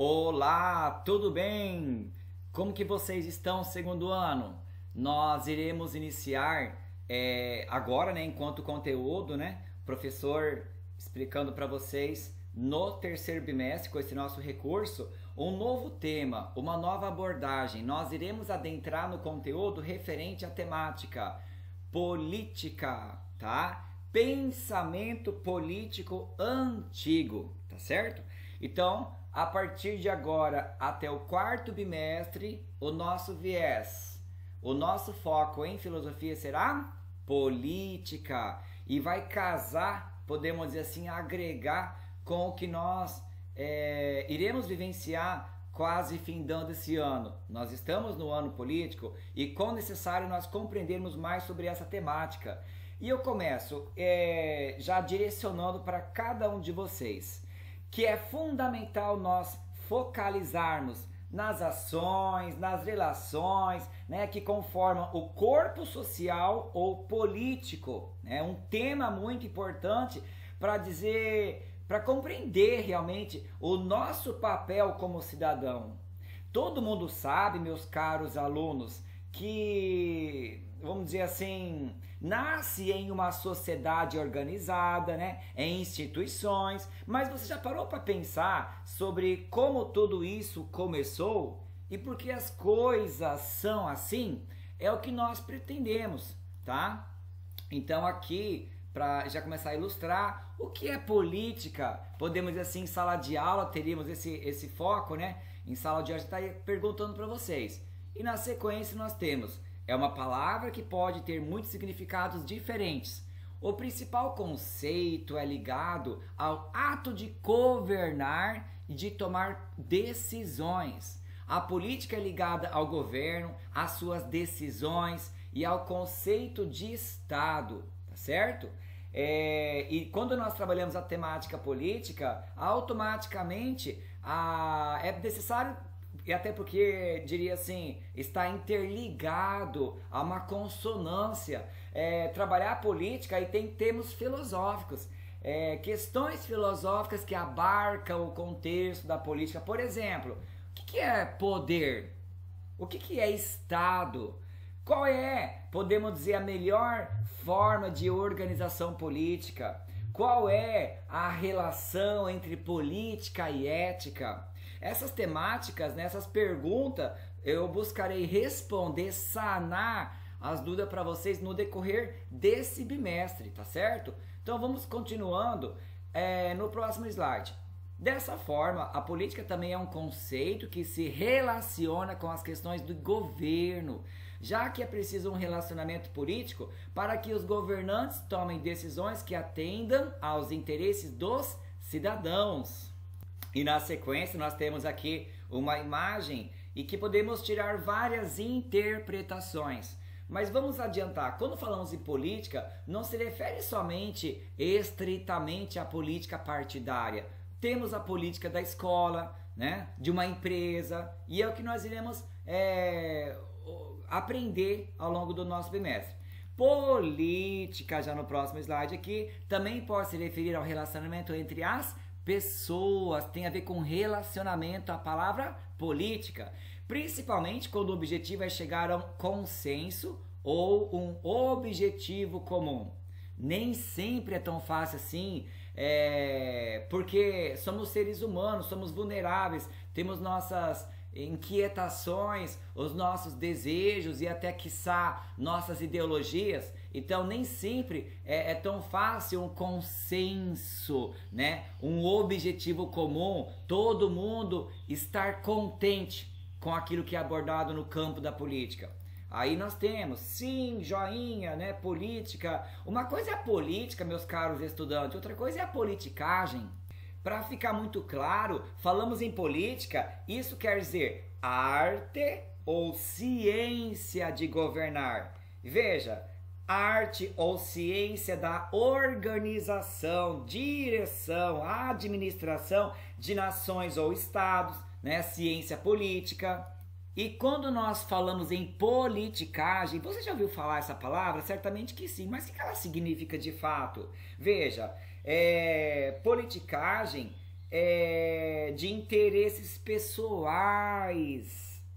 Olá, tudo bem? Como que vocês estão segundo ano? Nós iremos iniciar agora, né, enquanto conteúdo, né, professor explicando para vocês no terceiro bimestre com esse nosso recurso, um novo tema, uma nova abordagem. Nós iremos adentrar no conteúdo referente à temática política, tá? Pensamento político antigo, tá certo? Então, a partir de agora até o quarto bimestre, o nosso viés, o nosso foco em filosofia será política e vai casar, podemos dizer assim, agregar com o que nós iremos vivenciar quase findando esse ano. Nós estamos no ano político e, com necessário, nós compreendermos mais sobre essa temática. E eu começo já direcionando para cada um de vocês que é fundamental nós focalizarmos nas ações, nas relações, né, que conformam o corpo social ou político. É um tema muito importante para para compreender realmente o nosso papel como cidadão. Todo mundo sabe, meus caros alunos, que, vamos dizer assim, nasce em uma sociedade organizada, né, em instituições, mas você já parou para pensar sobre como tudo isso começou e por que as coisas são assim? É o que nós pretendemos, tá? Então aqui, para já começar a ilustrar o que é política, podemos dizer assim, em sala de aula teríamos esse foco, né? Em sala de aula está perguntando para vocês. E na sequência nós temos, é uma palavra que pode ter muitos significados diferentes. O principal conceito é ligado ao ato de governar e de tomar decisões. A política é ligada ao governo, às suas decisões e ao conceito de Estado, tá certo? E quando nós trabalhamos a temática política, automaticamente é necessário, e até porque, diria assim, está interligado a uma consonância. Trabalhar a política e tem termos filosóficos, questões filosóficas que abarcam o contexto da política. Por exemplo, o que é poder? O que é Estado? Qual é, podemos dizer, a melhor forma de organização política? Qual é a relação entre política e ética? Essas temáticas, essas perguntas, eu buscarei responder, sanar as dúvidas para vocês no decorrer desse bimestre, tá certo? Então vamos continuando no próximo slide. Dessa forma, a política também é um conceito que se relaciona com as questões do governo, já que é preciso um relacionamento político para que os governantes tomem decisões que atendam aos interesses dos cidadãos. E na sequência nós temos aqui uma imagem e que podemos tirar várias interpretações. Mas vamos adiantar, quando falamos em política, não se refere somente estritamente à política partidária. Temos a política da escola, né, de uma empresa, e é o que nós iremos aprender ao longo do nosso bimestre. Política, já no próximo slide aqui, também pode se referir ao relacionamento entre as pessoas, tem a ver com relacionamento, a palavra política, principalmente quando o objetivo é chegar a um consenso ou um objetivo comum. Nem sempre é tão fácil assim, porque somos seres humanos, somos vulneráveis, temos nossas inquietações, os nossos desejos e até quiçá nossas ideologias. Então nem sempre é tão fácil um consenso, né? Um objetivo comum, todo mundo estar contente com aquilo que é abordado no campo da política. Aí nós temos, sim, joinha, né? Política. Uma coisa é a política, meus caros estudantes, outra coisa é a politicagem. Para ficar muito claro, falamos em política, isso quer dizer arte ou ciência de governar. Veja, arte ou ciência da organização, direção, administração de nações ou estados, né? Ciência política. E quando nós falamos em politicagem, você já ouviu falar essa palavra? Certamente que sim, mas o que ela significa de fato? Veja, politicagem de interesses pessoais,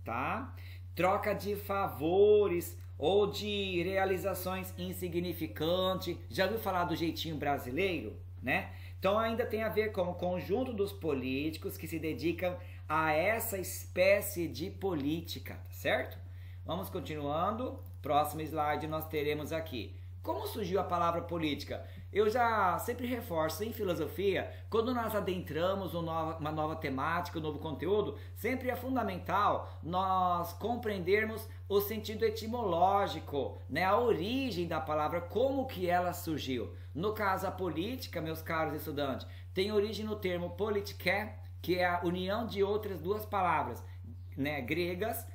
tá? Troca de favores ou de realizações insignificantes. Já ouviu falar do jeitinho brasileiro, né? Então ainda tem a ver com o conjunto dos políticos que se dedicam a essa espécie de política, tá certo? Vamos continuando. Próximo slide nós teremos aqui. Como surgiu a palavra política? Eu já sempre reforço em filosofia, quando nós adentramos uma nova temática, um novo conteúdo, sempre é fundamental nós compreendermos o sentido etimológico, né? A origem da palavra, como que ela surgiu. No caso, a política, meus caros estudantes, tem origem no termo politiké, que é a união de outras duas palavras, né? Gregas,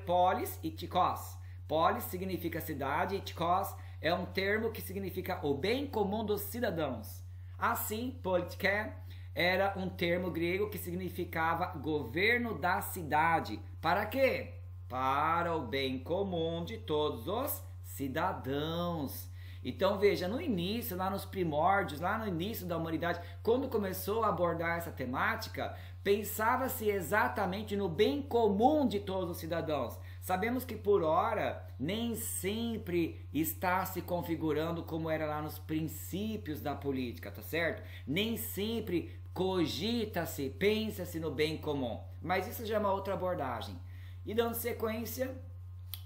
polis e tikos. Polis significa cidade e tikos é um termo que significa o bem comum dos cidadãos. Assim, politiké era um termo grego que significava governo da cidade. Para quê? Para o bem comum de todos os cidadãos. Então veja, no início, lá nos primórdios, lá no início da humanidade, quando começou a abordar essa temática, pensava-se exatamente no bem comum de todos os cidadãos. Sabemos que por hora nem sempre está se configurando como era lá nos princípios da política, tá certo? Nem sempre cogita-se, pensa-se no bem comum. Mas isso já é uma outra abordagem. E dando sequência,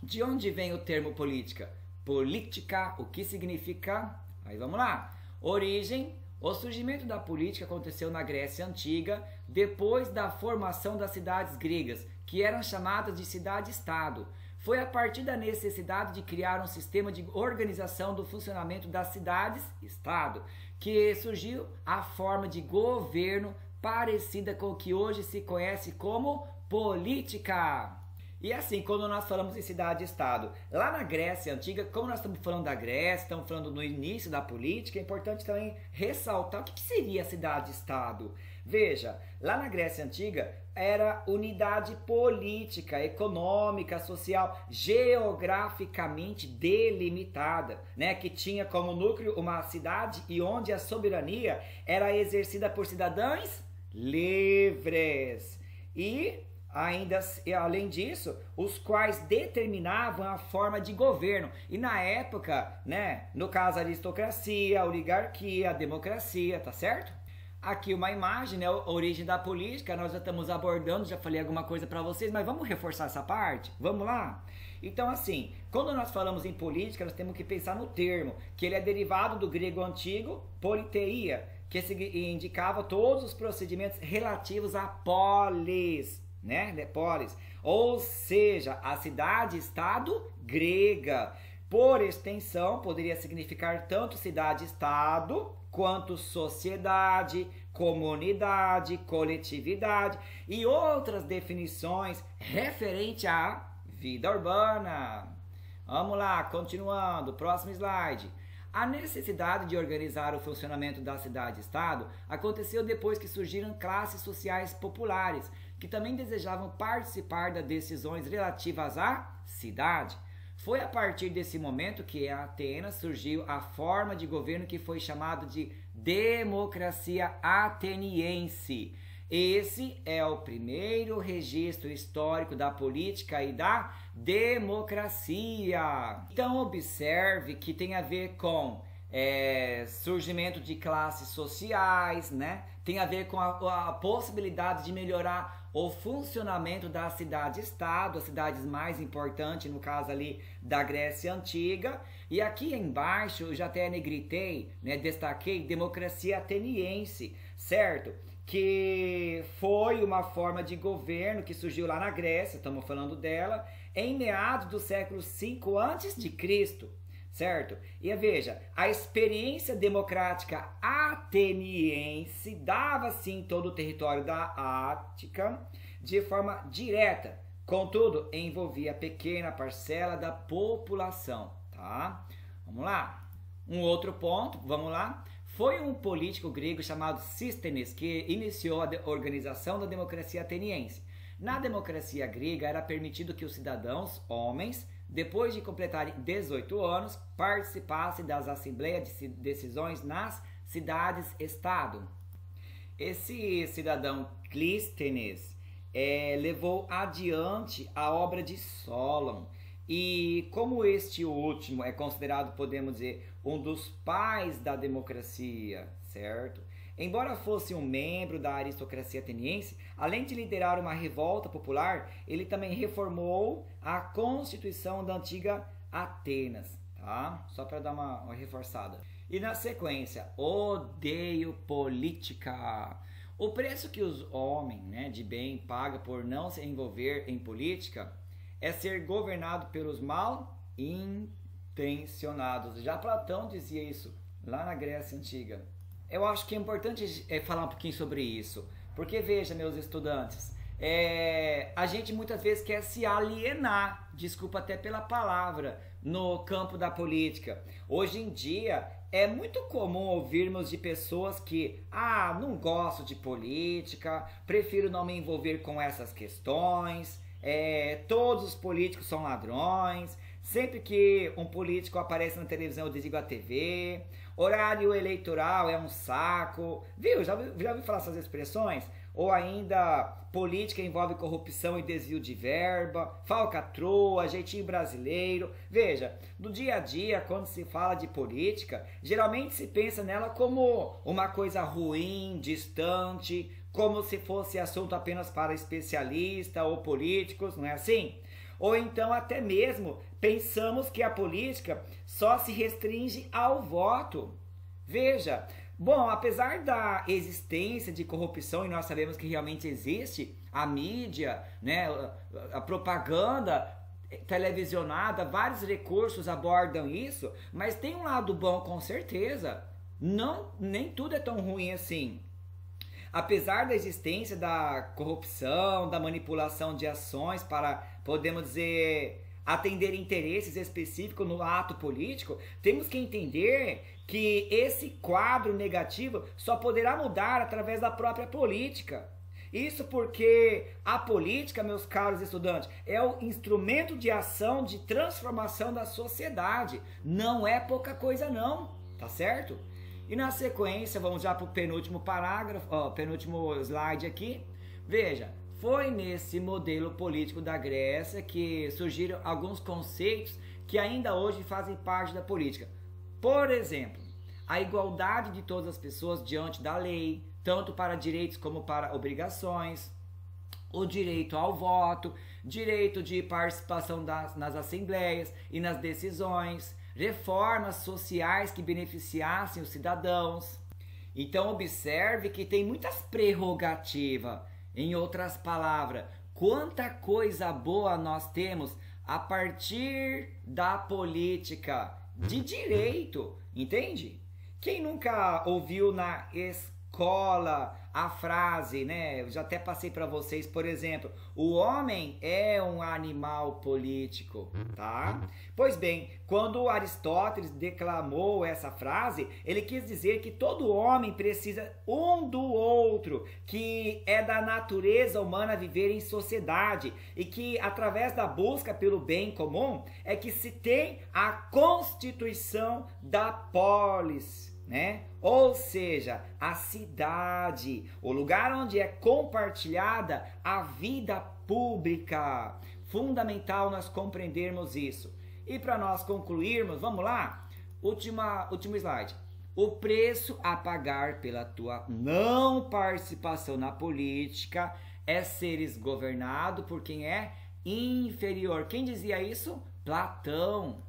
de onde vem o termo política? Política, o que significa? Aí vamos lá. Origem. O surgimento da política aconteceu na Grécia Antiga, depois da formação das cidades gregas, que eram chamadas de cidade-estado. Foi a partir da necessidade de criar um sistema de organização do funcionamento das cidades-estado que surgiu a forma de governo parecida com o que hoje se conhece como política. E assim, quando nós falamos em cidade-estado, lá na Grécia Antiga, como nós estamos falando da Grécia, estamos falando no início da política, é importante também ressaltar o que seria cidade-estado. Veja, lá na Grécia Antiga era unidade política, econômica, social, geograficamente delimitada, né? Que tinha como núcleo uma cidade e onde a soberania era exercida por cidadãos livres. E ainda, além disso, os quais determinavam a forma de governo. E na época, né, no caso a aristocracia, a oligarquia, a democracia, tá certo? Aqui uma imagem, né, a origem da política, nós já estamos abordando, já falei alguma coisa para vocês, mas vamos reforçar essa parte? Vamos lá? Então assim, quando nós falamos em política, nós temos que pensar no termo, que ele é derivado do grego antigo, politeia, que indicava todos os procedimentos relativos à polis, né? Polis, ou seja, a cidade-estado grega. Por extensão, poderia significar tanto cidade-estado quanto sociedade, comunidade, coletividade e outras definições referente à vida urbana. Vamos lá, continuando, próximo slide. A necessidade de organizar o funcionamento da cidade-estado aconteceu depois que surgiram classes sociais populares que também desejavam participar das decisões relativas à cidade. Foi a partir desse momento que em Atenas surgiu a forma de governo que foi chamada de democracia ateniense. Esse é o primeiro registro histórico da política e da democracia. Então observe que tem a ver com surgimento de classes sociais, né? Tem a ver com a possibilidade de melhorar o funcionamento da cidade-estado, as cidades mais importantes, no caso ali da Grécia Antiga. E aqui embaixo eu já até negritei, né, destaquei democracia ateniense, certo? Que foi uma forma de governo que surgiu lá na Grécia, estamos falando dela, em meados do século V a.C., certo? E veja, a experiência democrática ateniense dava-se em todo o território da Ática de forma direta, contudo, envolvia pequena parcela da população, tá? Vamos lá. Um outro ponto, vamos lá. Foi um político grego chamado Cístenes que iniciou a organização da democracia ateniense. Na democracia grega era permitido que os cidadãos, homens, depois de completarem 18 anos, participassem das assembleias de decisões nas cidades-estado. Esse cidadão Clístenes levou adiante a obra de Solon. E como este último é considerado, podemos dizer, um dos pais da democracia, certo? Embora fosse um membro da aristocracia ateniense, além de liderar uma revolta popular, ele também reformou a constituição da antiga Atenas, tá? Só para dar uma reforçada. E na sequência, odeio política. O preço que os homens, né, de bem pagam por não se envolver em política é ser governado pelos mal intencionados. Já Platão dizia isso lá na Grécia Antiga. Eu acho que é importante falar um pouquinho sobre isso, porque veja, meus estudantes, a gente muitas vezes quer se alienar, desculpa até pela palavra, no campo da política. Hoje em dia é muito comum ouvirmos de pessoas que não gosto de política, prefiro não me envolver com essas questões, todos os políticos são ladrões, sempre que um político aparece na televisão eu desligo a TV, horário eleitoral é um saco, viu? Já ouviu falar essas expressões? Ou ainda, política envolve corrupção e desvio de verba, falcatrua, jeitinho brasileiro. Veja, no dia a dia, quando se fala de política, geralmente se pensa nela como uma coisa ruim, distante, como se fosse assunto apenas para especialistas ou políticos, não é assim? Ou então até mesmo pensamos que a política só se restringe ao voto. Veja, bom, apesar da existência de corrupção, e nós sabemos que realmente existe, a mídia, né, a propaganda televisionada, vários recursos abordam isso, mas tem um lado bom com certeza. Não, nem tudo é tão ruim assim. Apesar da existência da corrupção, da manipulação de ações para, podemos dizer, atender interesses específicos no ato político, temos que entender que esse quadro negativo só poderá mudar através da própria política. Isso porque a política, meus caros estudantes, é o instrumento de ação de transformação da sociedade. Não é pouca coisa não, tá certo? E na sequência, vamos já para o penúltimo parágrafo, penúltimo slide aqui. Veja, foi nesse modelo político da Grécia que surgiram alguns conceitos que ainda hoje fazem parte da política. Por exemplo, a igualdade de todas as pessoas diante da lei, tanto para direitos como para obrigações, o direito ao voto, direito de participação nas assembleias e nas decisões, reformas sociais que beneficiassem os cidadãos. Então observe que tem muitas prerrogativas. Em outras palavras, quanta coisa boa nós temos a partir da política de direito, entende? Quem nunca ouviu na escola a frase, né? Eu já até passei para vocês, por exemplo, o homem é um animal político, tá? Pois bem, quando Aristóteles declamou essa frase, ele quis dizer que todo homem precisa um do outro, que é da natureza humana viver em sociedade e que através da busca pelo bem comum é que se tem a constituição da polis, né? Ou seja, a cidade, o lugar onde é compartilhada a vida pública. Fundamental nós compreendermos isso. E para nós concluirmos, vamos lá? Último slide. O preço a pagar pela tua não participação na política é seres governado por quem é inferior. Quem dizia isso? Platão.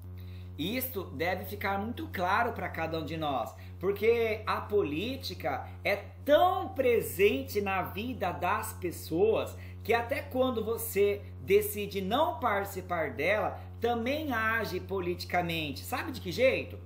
Isto deve ficar muito claro para cada um de nós, porque a política é tão presente na vida das pessoas que até quando você decide não participar dela, também age politicamente. Sabe de que jeito?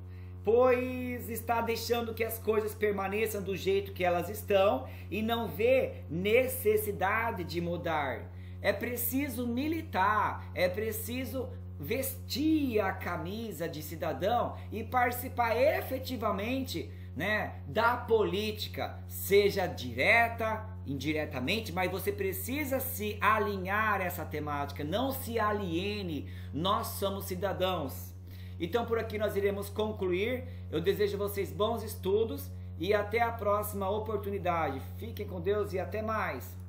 Pois está deixando que as coisas permaneçam do jeito que elas estão e não vê necessidade de mudar. É preciso militar, é preciso vestir a camisa de cidadão e participar efetivamente, né, da política, seja direta, indiretamente, mas você precisa se alinhar a essa temática, não se aliene, nós somos cidadãos. Então por aqui nós iremos concluir, eu desejo a vocês bons estudos e até a próxima oportunidade. Fiquem com Deus e até mais.